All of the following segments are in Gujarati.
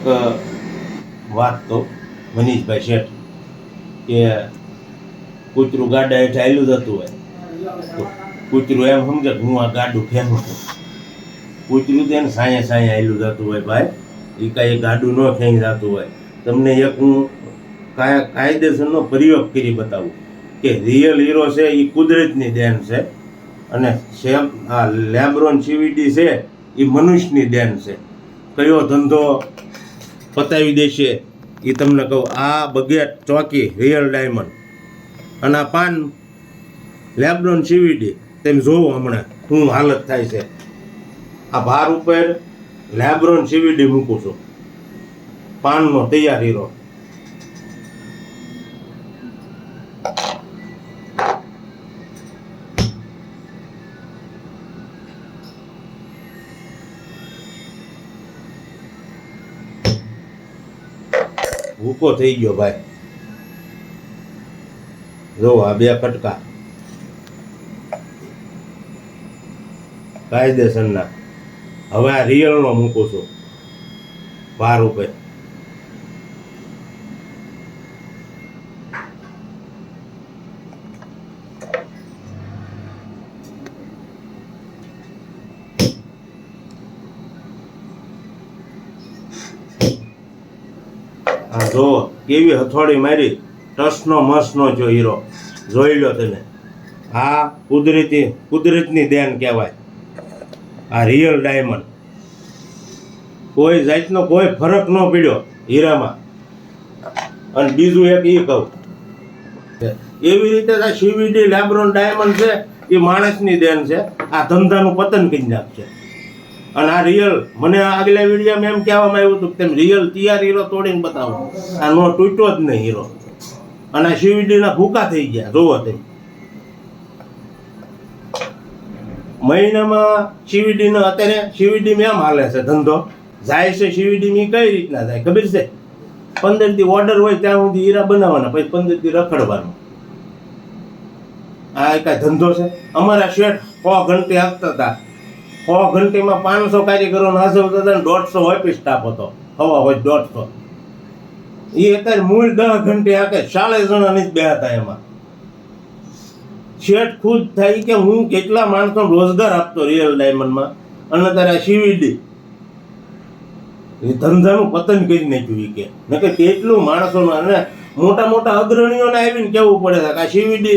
વાત તો મનીષભાઈ શેઠ કે કૂતરું ગાડા હેઠે આવેલું જતું હોય તો કૂતરું એમ સમજે કે હું આ ગાડું ફેંકું છું. કૂતરું તેને સાંયે સાંયે આવેલું જતું હોય ભાઈ, એ કાંઈ ગાડું ન ફેંકી જતું હોય. તમને એક હું કાયદેસરનો પ્રયોગ કરી બતાવું કે રિયલ હીરો છે એ કુદરતની દેન છે અને આ લેબ્રોન CVD છે એ મનુષ્યની દેન છે. કયો ધંધો પતાવી દેશે એ તમને કહું. આ બગેટ ચોકી રિયલ ડાયમંડ અને આ પાન લેબ્રોન CVD તેમ જોવો હમણાં શું હાલત થાય છે. આ ભાર ઉપર લેબ્રોન CVD મૂકું છું, પાનનો તૈયાર હીરો. ભૂકો થઈ ગયો ભાઈ, જો આ બે કટકા કાયદેસરના. હવે આ રિયલનો મૂકું છું ભાર ઉપર. આ જો કેવી હથોડી મારી, ટસનો મસનો જો હીરો જોઈ લો તમે. આ કુદરતની દેન કહેવાય. આ રિયલ ડાયમંડ, કોઈ જાતનો કોઈ ફરક ન પડ્યો હીરામાં. અને બીજું એક એ કહું, એવી રીતે આ CVD લેબ્રોન ડાયમંડ છે એ માણસની દેન છે. આ ધંધાનું પતન કરી નાખશે. અને આ રિયલ, મને આગલા વિડીયોમાં એમ કહેવામાં આવ્યું હતું કે તેમ રિયલ તૈયાર હીરો તોડીને બતાવો. આ નો તૂટ્યો જ નહીં હીરો. અને આ CVD ના ભૂકા થઈ ગયા જોવો તેમ. મહિનામાં CVD નો અત્યારે CVD માં એમ હાલે છે ધંધો. જાય છે CVD માં કઈ રીતના જાય ખબર છે? 15 દી ઓર્ડર હોય ત્યાં સુધી હીરા બનાવવાના, પછી 15 દી રખડવાનું. આ કઈ ધંધો છે? અમારા શેઠ 100 ઘંટે આપતા હતા. 100 ઘંટેમાં 500 કારીગરોને હાજર હતા ને 150 ઓફિસ સ્ટાફ હતો. હવા હોય 150. એ અત્યારે મૂળ 10 ઘંટે આપે, 40 જણા નહીં બેહતા એમાં. શેઠ ખુદ થાય કે હું કેટલા માણસો રોજગાર આપતો રિયલ ડાયમંડમાં, અને તારે CVD એ ધંધાનું પતન કરી નાખ્યું. કે નકે કેટલું માણસોને અને મોટા મોટા અગ્રણીઓને આવીને કહેવું પડે છે કે આ CVD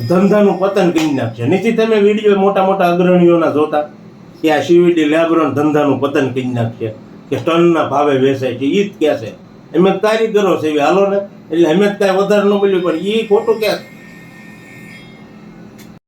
ધંધાનું પતન કરી નાખશે. નીચે તમે વિડીયો મોટા મોટા અગ્રણીઓના જોતા કે આ CVD લેબ્રોન ધંધાનું પતન કરી નાખશે, કે ટનના ભાવે વેચાય છે. એ જ કહે છે અમે કારીગરો છે હાલો ને, એટલે અમે જ કાંઈ વધારે ન બોલ્યું, પણ એ ખોટું કે